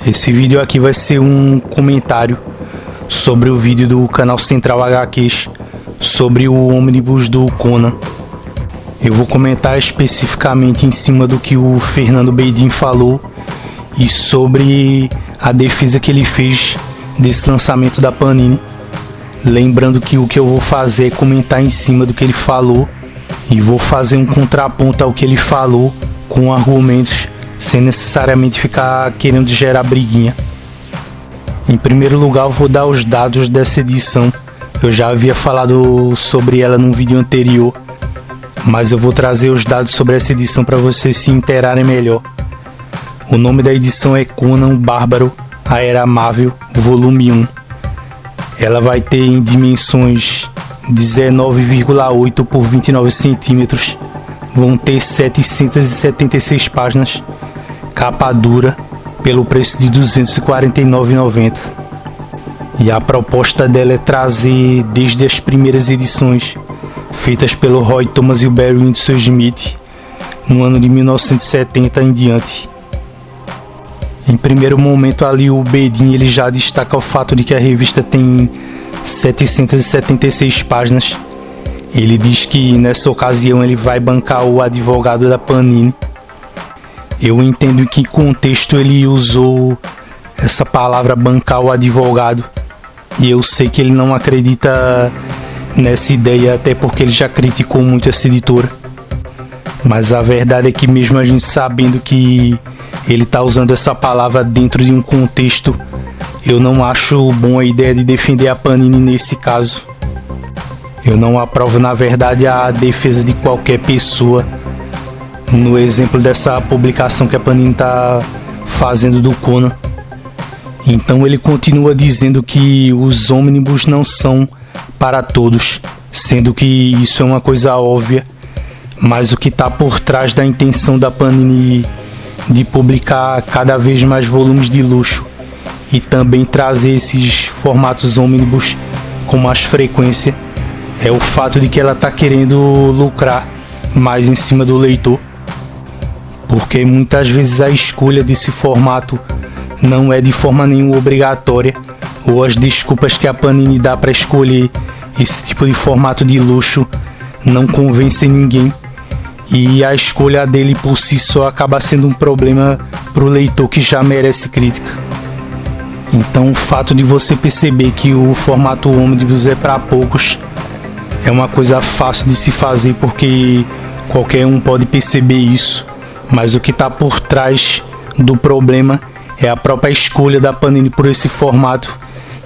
Esse vídeo aqui vai ser um comentário sobre o vídeo do canal Central HQs sobre o ônibus do Conan. Eu vou comentar especificamente em cima do que o Fernando Bedin falou e sobre a defesa que ele fez desse lançamento da Panini. Lembrando que o que eu vou fazer é comentar em cima do que ele falou e vou fazer um contraponto ao que ele falou com argumentos, sem necessariamente ficar querendo gerar briguinha. Em primeiro lugar, eu vou dar os dados dessa edição. Eu já havia falado sobre ela num vídeo anterior, mas eu vou trazer os dados sobre essa edição para vocês se inteirarem melhor. O nome da edição é Conan o Bárbaro, a Era Marvel, volume 1. Ela vai ter em dimensões 19,8 por 29 centímetros. Vão ter 776 páginas, capa dura, pelo preço de R$ 249,90. E a proposta dela é trazer desde as primeiras edições, feitas pelo Roy Thomas e o Barry Windsor Smith, no ano de 1970 em diante. Em primeiro momento ali o Bedin ele já destaca o fato de que a revista tem 776 páginas. Ele diz que nessa ocasião ele vai bancar o advogado da Panini. Eu entendo em que contexto ele usou essa palavra bancar o advogado, e eu sei que ele não acredita nessa ideia, até porque ele já criticou muito essa editora. Mas a verdade é que mesmo a gente sabendo que ele está usando essa palavra dentro de um contexto, eu não acho bom a ideia de defender a Panini nesse caso. Eu não aprovo, na verdade, a defesa de qualquer pessoa no exemplo dessa publicação que a Panini está fazendo do Conan. Então ele continua dizendo que os ônibus não são para todos, sendo que isso é uma coisa óbvia, mas o que está por trás da intenção da Panini de publicar cada vez mais volumes de luxo e também trazer esses formatos ônibus com mais frequência é o fato de que ela está querendo lucrar mais em cima do leitor, porque muitas vezes a escolha desse formato não é de forma nenhuma obrigatória, ou as desculpas que a Panini dá para escolher esse tipo de formato de luxo não convencem ninguém, e a escolha dele por si só acaba sendo um problema para o leitor que já merece crítica. Então o fato de você perceber que o formato ônibus é para poucos é uma coisa fácil de se fazer, porque qualquer um pode perceber isso, mas o que está por trás do problema é a própria escolha da Panini por esse formato,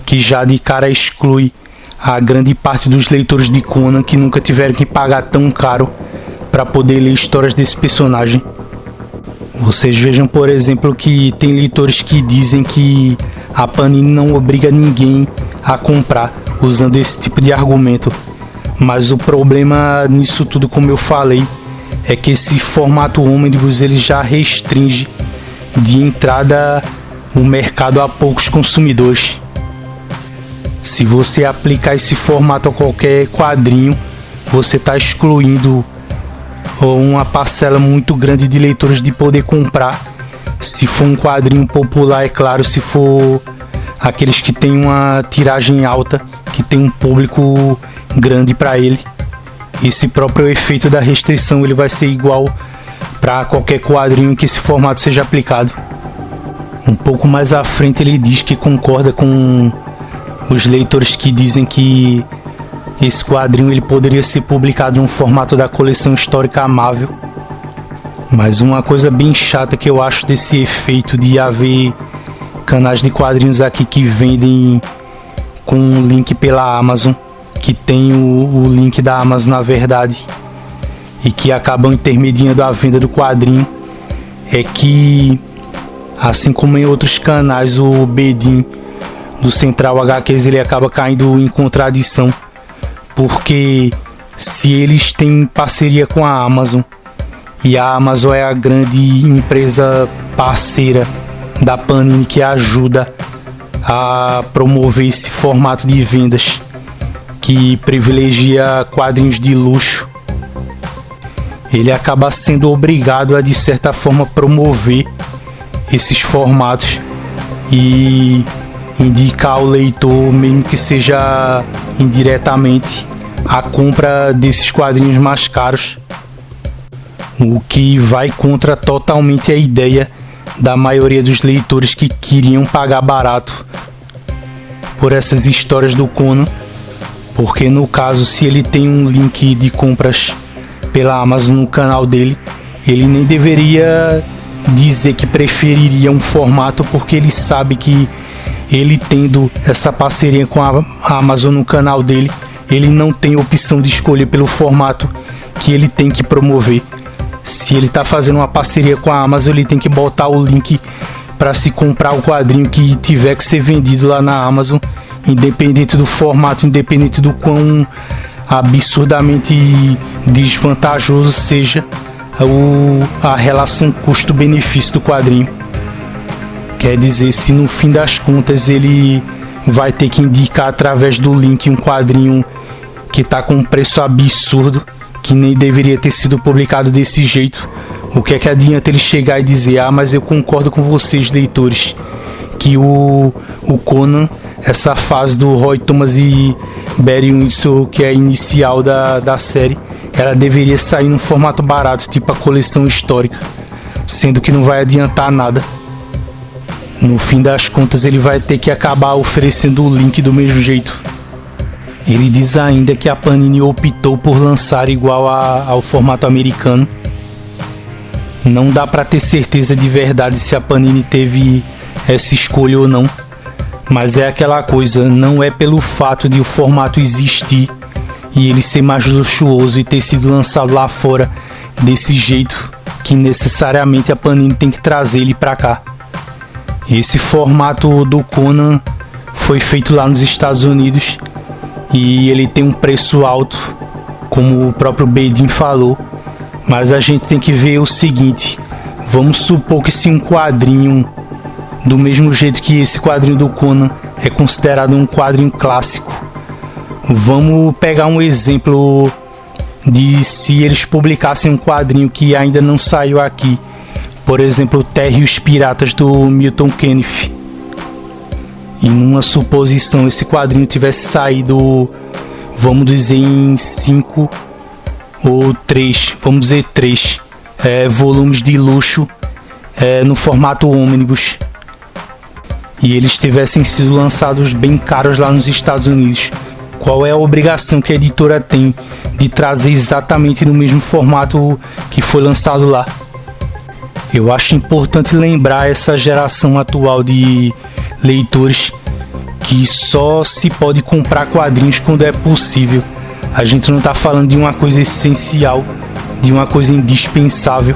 que já de cara exclui a grande parte dos leitores de Conan que nunca tiveram que pagar tão caro para poder ler histórias desse personagem. Vocês vejam, por exemplo, que tem leitores que dizem que a Panini não obriga ninguém a comprar, usando esse tipo de argumento. Mas o problema nisso tudo, como eu falei, é que esse formato ônibus ele já restringe de entrada o mercado a poucos consumidores. Se você aplicar esse formato a qualquer quadrinho, você está excluindo uma parcela muito grande de leitores de poder comprar. Se for um quadrinho popular, é claro, se for aqueles que têm uma tiragem alta, que tem um público grande para ele, esse próprio efeito da restrição ele vai ser igual para qualquer quadrinho que esse formato seja aplicado. Um pouco mais à frente ele diz que concorda com os leitores que dizem que esse quadrinho ele poderia ser publicado no formato da coleção histórica Marvel. Mas uma coisa bem chata que eu acho desse efeito de haver canais de quadrinhos aqui que vendem com um link pela Amazon, que tem o link da Amazon na verdade, e que acabam intermediando a venda do quadrinho, é que, assim como em outros canais, o Bedin do Central HQs ele acaba caindo em contradição, porque se eles têm parceria com a Amazon, e a Amazon é a grande empresa parceira da Panini que ajuda a promover esse formato de vendas que privilegia quadrinhos de luxo, ele acaba sendo obrigado a de certa forma promover esses formatos e indicar ao leitor, mesmo que seja indiretamente, a compra desses quadrinhos mais caros, o que vai contra totalmente a ideia da maioria dos leitores que queriam pagar barato por essas histórias do Conan, porque no caso, se ele tem um link de compras pela Amazon no canal dele, ele nem deveria dizer que preferiria um formato, porque ele sabe que ele tendo essa parceria com a Amazon no canal dele, ele não tem opção de escolher pelo formato que ele tem que promover. Se ele está fazendo uma parceria com a Amazon, ele tem que botar o link para se comprar o quadrinho que tiver que ser vendido lá na Amazon, independente do formato, independente do quão absurdamente desvantajoso seja a relação custo-benefício do quadrinho. Quer dizer, se no fim das contas ele vai ter que indicar através do link um quadrinho que está com um preço absurdo, que nem deveria ter sido publicado desse jeito, o que é que adianta ele chegar e dizer: ah, mas eu concordo com vocês, leitores, que o Conan, essa fase do Roy Thomas e Barry Windsor, que é a inicial da série, ela deveria sair num formato barato, tipo a coleção histórica, sendo que não vai adiantar nada. No fim das contas, ele vai ter que acabar oferecendo o link do mesmo jeito. Ele diz ainda que a Panini optou por lançar igual ao formato americano. Não dá para ter certeza de verdade se a Panini teve essa escolha ou não, mas é aquela coisa, não é pelo fato de o formato existir e ele ser mais luxuoso e ter sido lançado lá fora desse jeito que necessariamente a Panini tem que trazer ele para cá. Esse formato do Conan foi feito lá nos Estados Unidos e ele tem um preço alto, como o próprio Bedin falou, mas a gente tem que ver o seguinte: vamos supor que se um quadrinho, do mesmo jeito que esse quadrinho do Conan é considerado um quadrinho clássico, vamos pegar um exemplo de se eles publicassem um quadrinho que ainda não saiu aqui, por exemplo, Terra e os Piratas do Milton Kenneth. E numa suposição, esse quadrinho tivesse saído, vamos dizer, em 5 ou 3, vamos dizer 3 volumes de luxo no formato ônibus, e eles tivessem sido lançados bem caros lá nos Estados Unidos, qual é a obrigação que a editora tem de trazer exatamente no mesmo formato que foi lançado lá? Eu acho importante lembrar essa geração atual de leitores que só se pode comprar quadrinhos quando é possível. A gente não está falando de uma coisa essencial, de uma coisa indispensável.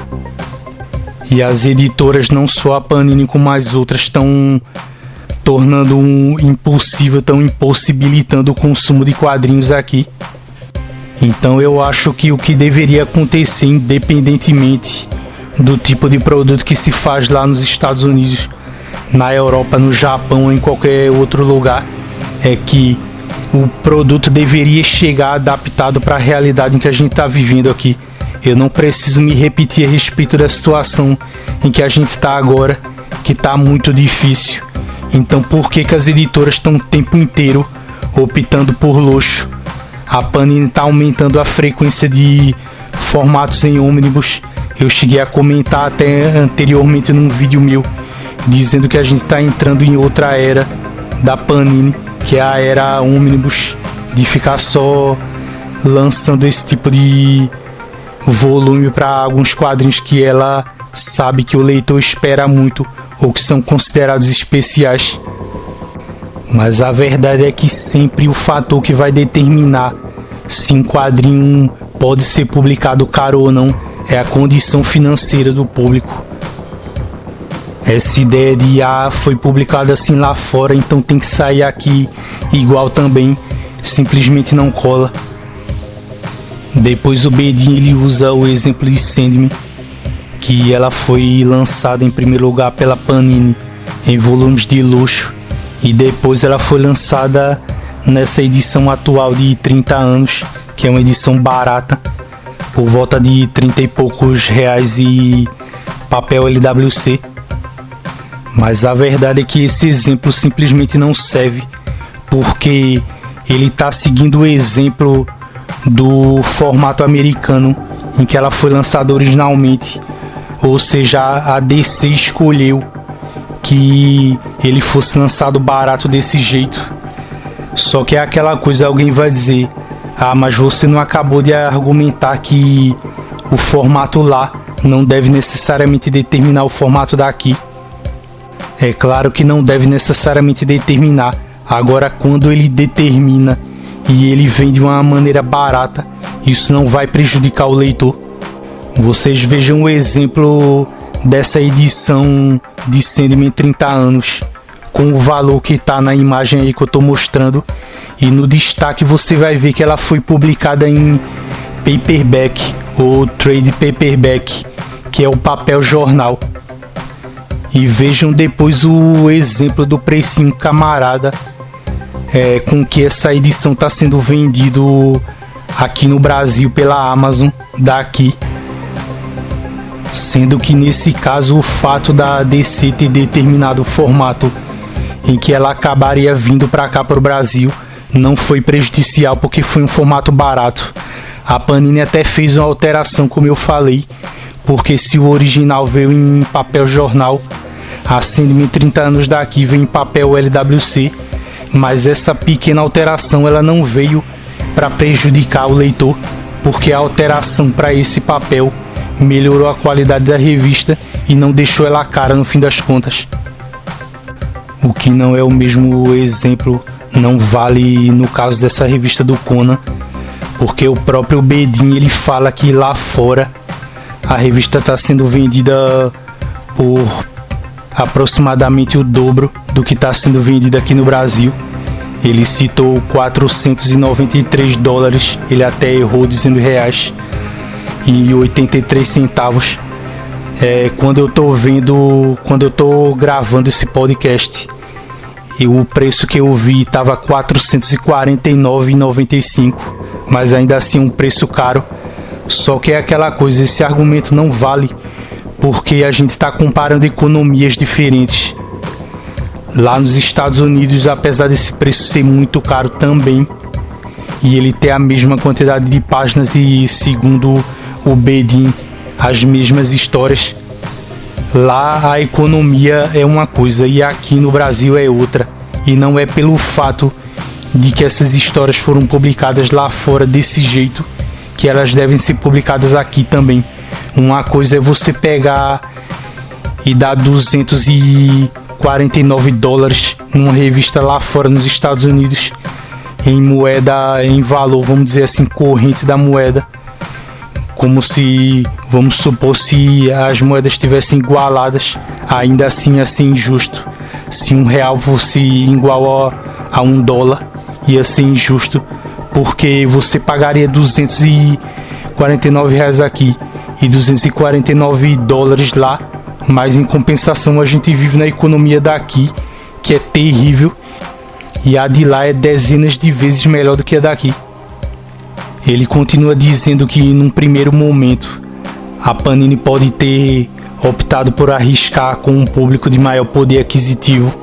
E as editoras, não só a Panini como as outras, estão tornando impossível, estão impossibilitando o consumo de quadrinhos aqui. Então eu acho que o que deveria acontecer, independentemente do tipo de produto que se faz lá nos Estados Unidos, na Europa, no Japão ou em qualquer outro lugar, é que o produto deveria chegar adaptado para a realidade em que a gente está vivendo aqui. Eu não preciso me repetir a respeito da situação em que a gente está agora, que está muito difícil. Então por que as editoras estão o tempo inteiro optando por luxo? A Panini está aumentando a frequência de formatos em ônibus. Eu cheguei a comentar até anteriormente num vídeo meu, dizendo que a gente está entrando em outra era da Panini, que é a era ônibus, de ficar só lançando esse tipo de volume para alguns quadrinhos que ela sabe que o leitor espera muito ou que são considerados especiais. Mas a verdade é que sempre o fator que vai determinar se um quadrinho pode ser publicado caro ou não é a condição financeira do público. Essa ideia de foi publicado assim lá fora, então tem que sair aqui igual também, simplesmente não cola. Depois o Bedin ele usa o exemplo de Sandman, que ela foi lançada em primeiro lugar pela Panini em volumes de luxo e depois ela foi lançada nessa edição atual de 30 anos, que é uma edição barata, por volta de 30 e poucos reais e papel LWC. Mas a verdade é que esse exemplo simplesmente não serve, porque ele está seguindo o exemplo do formato americano em que ela foi lançada originalmente, ou seja, a DC escolheu que ele fosse lançado barato desse jeito. Só que é aquela coisa, alguém vai dizer: ah, mas você não acabou de argumentar que o formato lá não deve necessariamente determinar o formato daqui. É claro que não deve necessariamente determinar. Agora, quando ele determina e ele vem de uma maneira barata, isso não vai prejudicar o leitor. Vocês vejam o exemplo dessa edição de Sandman 30 anos, com o valor que está na imagem aí que eu estou mostrando, e no destaque você vai ver que ela foi publicada em paperback ou trade paperback, que é o papel jornal. E vejam depois o exemplo do precinho camarada com que essa edição está sendo vendido aqui no Brasil pela Amazon daqui. Sendo que nesse caso o fato da DC ter determinado o formato em que ela acabaria vindo para cá para o Brasil não foi prejudicial, porque foi um formato barato. A Panini até fez uma alteração, como eu falei, porque se o original veio em papel jornal, a Sandman 30 anos daqui veio em papel LWC, mas essa pequena alteração ela não veio para prejudicar o leitor, porque a alteração para esse papel melhorou a qualidade da revista e não deixou ela cara no fim das contas. O que não é o mesmo exemplo não vale no caso dessa revista do Conan, porque o próprio Bedin ele fala que lá fora a revista está sendo vendida por aproximadamente o dobro do que está sendo vendida aqui no Brasil. Ele citou 493 dólares, ele até errou dizendo reais, e 83 centavos. Quando eu tô gravando esse podcast, e o preço que eu vi estava 449,95, mas ainda assim um preço caro. Só que é aquela coisa, esse argumento não vale, porque a gente está comparando economias diferentes. Lá nos Estados Unidos, apesar desse preço ser muito caro também, e ele ter a mesma quantidade de páginas e, segundo o Bedin, as mesmas histórias, lá a economia é uma coisa e aqui no Brasil é outra. E não é pelo fato de que essas histórias foram publicadas lá fora desse jeito que elas devem ser publicadas aqui também. Uma coisa é você pegar e dar 249 dólares numa revista lá fora nos Estados Unidos em moeda, em valor, vamos dizer assim, corrente da moeda, como se, vamos supor, se as moedas estivessem igualadas, ainda assim ia ser injusto. Se R$1 fosse igual a $1, ia ser injusto, porque você pagaria 249 reais aqui e 249 dólares lá, mas em compensação a gente vive na economia daqui, que é terrível, e a de lá é dezenas de vezes melhor do que a daqui. Ele continua dizendo que num primeiro momento a Panini pode ter optado por arriscar com um público de maior poder aquisitivo,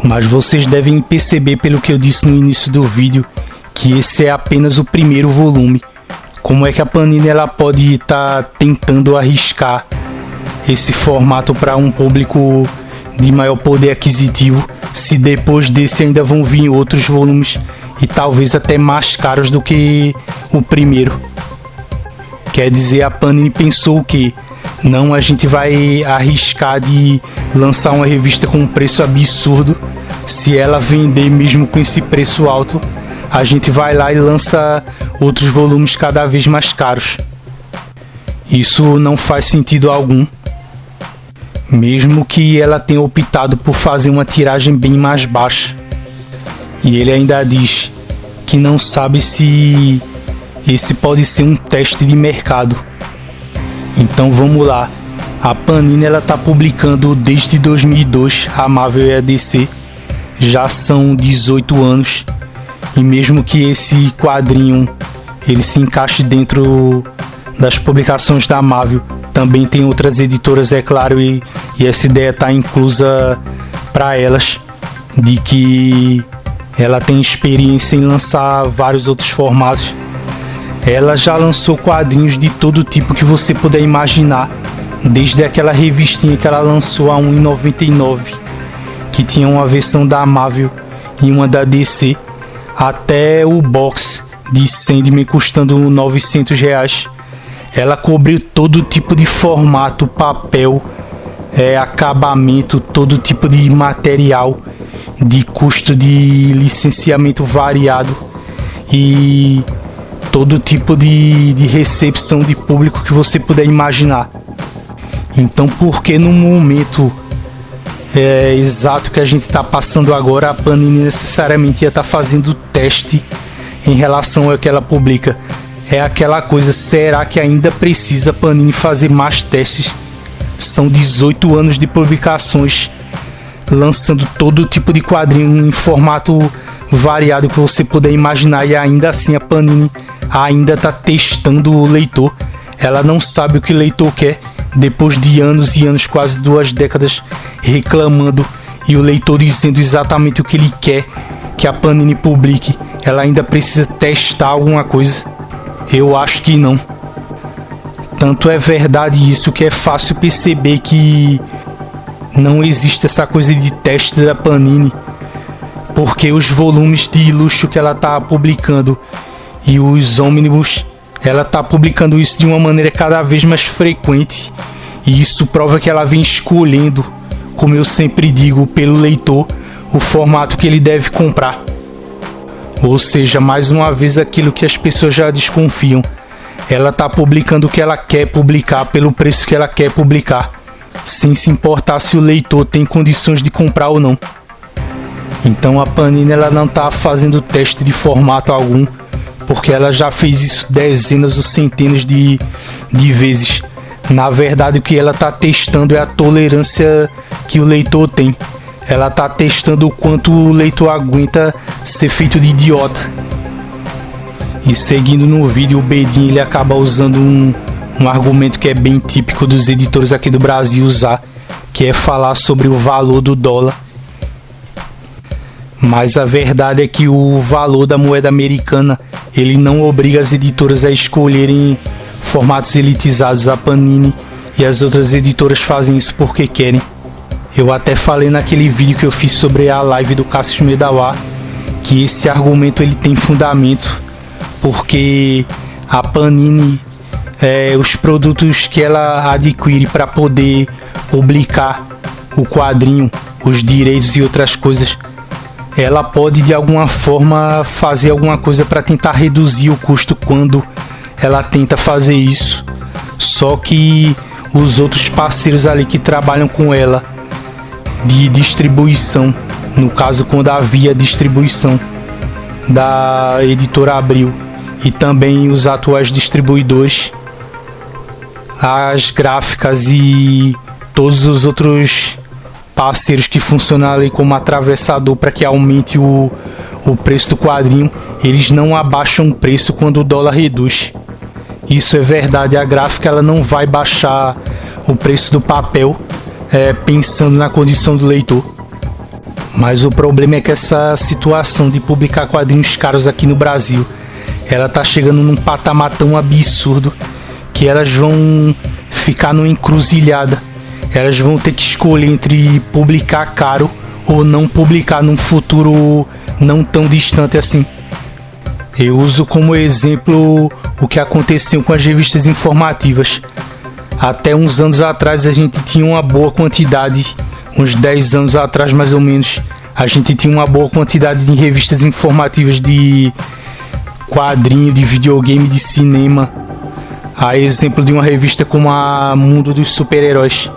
mas vocês devem perceber, pelo que eu disse no início do vídeo, que esse é apenas o primeiro volume. Como é que a Panini ela pode estar tentando arriscar esse formato para um público de maior poder aquisitivo, se depois desse ainda vão vir outros volumes e talvez até mais caros do que o primeiro? Quer dizer, a Panini pensou o quê? Não, a gente vai arriscar de lançar uma revista com um preço absurdo. Se ela vender mesmo com esse preço alto, a gente vai lá e lança outros volumes cada vez mais caros. Isso não faz sentido algum. Mesmo que ela tenha optado por fazer uma tiragem bem mais baixa. E ele ainda diz que não sabe se esse pode ser um teste de mercado. Então vamos lá. A Panini ela tá publicando desde 2002 a Marvel e a DC. Já são 18 anos. E mesmo que esse quadrinho ele se encaixe dentro das publicações da Marvel, Também tem outras editoras, é claro, e essa ideia está inclusa para elas, de que ela tem experiência em lançar vários outros formatos. Ela já lançou quadrinhos de todo tipo que você puder imaginar, desde aquela revistinha que ela lançou a R$1,99, que tinha uma versão da Marvel e uma da DC, até o box de Sandman custando R$900. Ela cobriu todo tipo de formato, papel, acabamento, todo tipo de material, de custo de licenciamento variado e todo tipo de recepção de público que você puder imaginar. Então, por que no momento exato que a gente está passando agora, a Panini necessariamente ia estar fazendo teste em relação ao que ela publica? É aquela coisa, será que ainda precisa a Panini fazer mais testes? São 18 anos de publicações, lançando todo tipo de quadrinho em formato variado que você puder imaginar, e ainda assim a Panini ainda está testando o leitor. Ela não sabe o que o leitor quer, depois de anos e anos, quase 2 décadas, reclamando, e o leitor dizendo exatamente o que ele quer que a Panini publique. Ela ainda precisa testar alguma coisa? Eu acho que não. Tanto é verdade isso que é fácil perceber que não existe essa coisa de teste da Panini, porque os volumes de luxo que ela está publicando e os ônibus, ela está publicando isso de uma maneira cada vez mais frequente, e isso prova que ela vem escolhendo, como eu sempre digo, pelo leitor, o formato que ele deve comprar. Ou seja, mais uma vez aquilo que as pessoas já desconfiam, ela está publicando o que ela quer publicar pelo preço que ela quer publicar, sem se importar se o leitor tem condições de comprar ou não. Então a Panini ela não está fazendo teste de formato algum, porque ela já fez isso dezenas ou centenas de vezes. Na verdade, o que ela está testando é a tolerância que o leitor tem. Ela está testando o quanto o leitor aguenta ser feito de idiota. E seguindo no vídeo, o Bedin ele acaba usando um argumento que é bem típico dos editores aqui do Brasil usar, que é falar sobre o valor do dólar. Mas a verdade é que o valor da moeda americana ele não obriga as editoras a escolherem formatos elitizados. A Panini e as outras editoras fazem isso porque querem. Eu até falei naquele vídeo que eu fiz sobre a live do Cassius Medawa que esse argumento ele tem fundamento, porque a Panini, os produtos que ela adquire para poder publicar o quadrinho, os direitos e outras coisas, ela pode de alguma forma fazer alguma coisa para tentar reduzir o custo quando ela tenta fazer isso. Só que os outros parceiros ali que trabalham com ela de distribuição, no caso quando havia distribuição da editora Abril, e também os atuais distribuidores, as gráficas e todos os outros parceiros que funcionam ali como atravessador para que aumente o preço do quadrinho, eles não abaixam o preço quando o dólar reduz. Isso é verdade, a gráfica ela não vai baixar o preço do papel pensando na condição do leitor. Mas o problema é que essa situação de publicar quadrinhos caros aqui no Brasil, ela tá chegando num patamar tão absurdo que elas vão ficar numa encruzilhada. Elas vão ter que escolher entre publicar caro ou não publicar num futuro não tão distante assim. Eu uso como exemplo o que aconteceu com as revistas informativas. Até uns anos atrás a gente tinha uma boa quantidade, uns 10 anos atrás mais ou menos, a gente tinha uma boa quantidade de revistas informativas de quadrinho, de videogame, de cinema. A exemplo de uma revista como a Mundo dos Super-Heróis.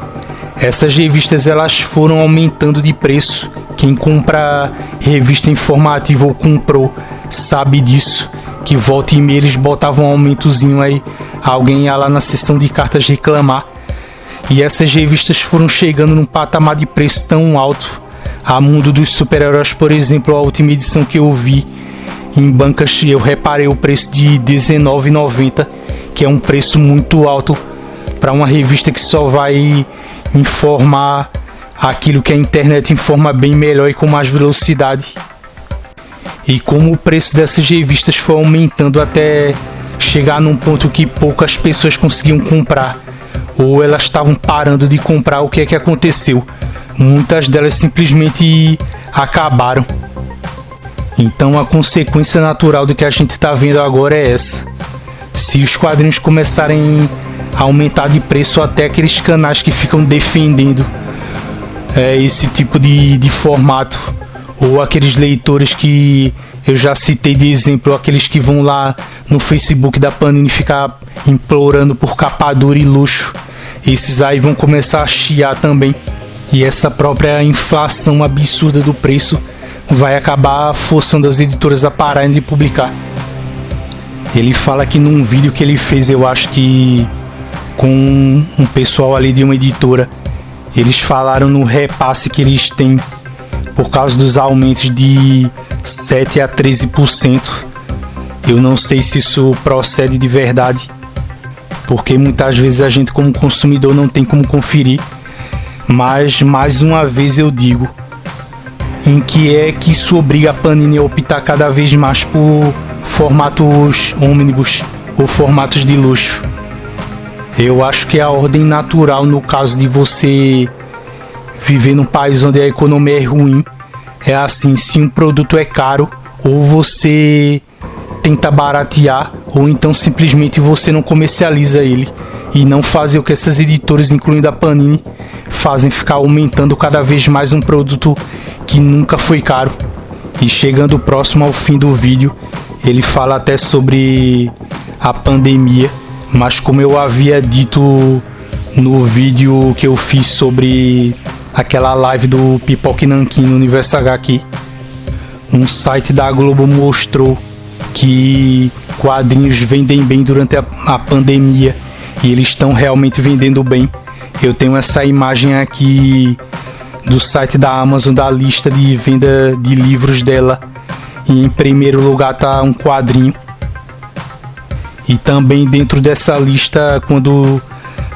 Essas revistas elas foram aumentando de preço. Quem compra revista informativa ou comprou sabe disso, que volta e meia eles botavam um aumentozinho aí, alguém ia lá na seção de cartas reclamar. E essas revistas foram chegando num patamar de preço tão alto. A Mundo dos Super-Heróis, por exemplo, a última edição que eu vi em bancas, eu reparei o preço de R$19,90, que é um preço muito alto para uma revista que só vai informar aquilo que a internet informa bem melhor e com mais velocidade. E como o preço dessas revistas foi aumentando até chegar num ponto que poucas pessoas conseguiam comprar, ou elas estavam parando de comprar, o que é que aconteceu? Muitas delas simplesmente acabaram. Então a consequência natural do que a gente está vendo agora é essa. Se os quadrinhos começarem a aumentar de preço, até aqueles canais que ficam defendendo esse tipo de formato, ou aqueles leitores que eu já citei de exemplo, aqueles que vão lá no Facebook da Panini ficar implorando por capa dura e luxo, esses aí vão começar a chiar também. E essa própria inflação absurda do preço vai acabar forçando as editoras a pararem de publicar. Ele fala que num vídeo que ele fez, eu acho que com um pessoal ali de uma editora, eles falaram no repasse que eles têm por causa dos aumentos de 7 a 13%. Eu não sei se isso procede de verdade, porque muitas vezes a gente como consumidor não tem como conferir. Mas mais uma vez eu digo, em que é que isso obriga a Panini a optar cada vez mais por formatos ônibus ou formatos de luxo. Eu acho que é a ordem natural no caso de você viver num país onde a economia é ruim. É assim, se um produto é caro, ou você tenta baratear, ou então simplesmente você não comercializa ele e não fazer o que essas editoras, incluindo a Panini, fazem, ficar aumentando cada vez mais um produto que nunca foi caro. E chegando próximo ao fim do vídeo, ele fala até sobre a pandemia, mas como eu havia dito no vídeo que eu fiz sobre aquela live do Pipoca e Nanquim no Universo HQ, um site da Globo mostrou que quadrinhos vendem bem durante a pandemia, e eles estão realmente vendendo bem. Eu tenho essa imagem aqui do site da Amazon, da lista de venda de livros dela, e em primeiro lugar está um quadrinho. E também dentro dessa lista, quando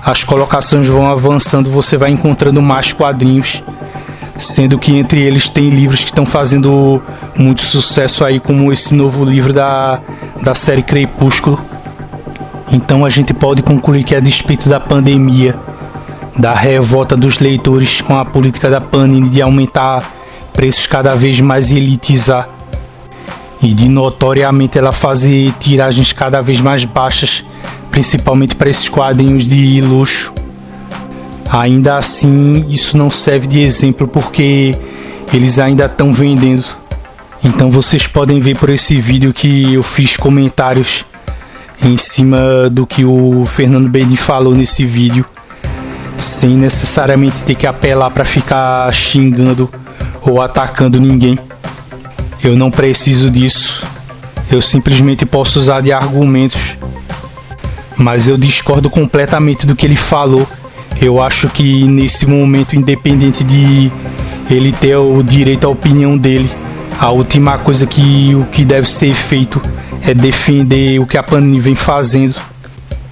as colocações vão avançando, você vai encontrando mais quadrinhos, sendo que entre eles tem livros que estão fazendo muito sucesso aí, como esse novo livro da série Crepúsculo. Então a gente pode concluir que, a despeito da pandemia, da revolta dos leitores com a política da Panini de aumentar preços cada vez mais e elitizar, e de notoriamente ela fazer tiragens cada vez mais baixas, principalmente para esses quadrinhos de luxo, ainda assim isso não serve de exemplo, porque eles ainda estão vendendo. Então vocês podem ver por esse vídeo que eu fiz comentários em cima do que o Fernando Bedin falou nesse vídeo, sem necessariamente ter que apelar para ficar xingando ou atacando ninguém. Eu não preciso disso, eu simplesmente posso usar de argumentos. Mas eu discordo completamente do que ele falou. Eu acho que nesse momento, independente de ele ter o direito à opinião dele, a última coisa o que deve ser feito é defender o que a Panini vem fazendo.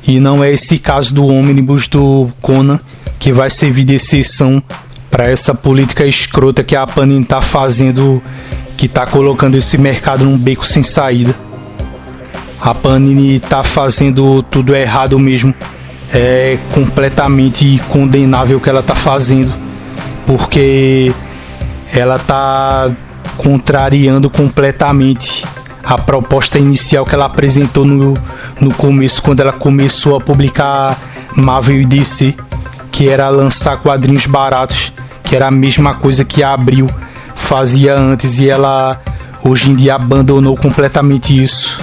E não é esse caso do ônibus do Conan que vai servir de exceção para essa política escrota que a Panini está fazendo, que está colocando esse mercado num beco sem saída. A Panini está fazendo tudo errado mesmo. É completamente condenável o que ela está fazendo, porque ela está contrariando completamente a proposta inicial que ela apresentou no começo, quando ela começou a publicar Marvel e DC, que era lançar quadrinhos baratos, que era a mesma coisa que a Abril fazia antes, e ela hoje em dia abandonou completamente isso.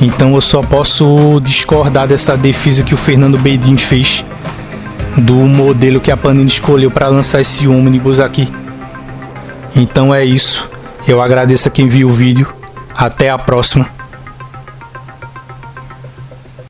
Então eu só posso discordar dessa defesa que o Fernando Bedin fez do modelo que a Panini escolheu para lançar esse ônibus aqui. Então é isso. Eu agradeço a quem viu o vídeo. Até a próxima.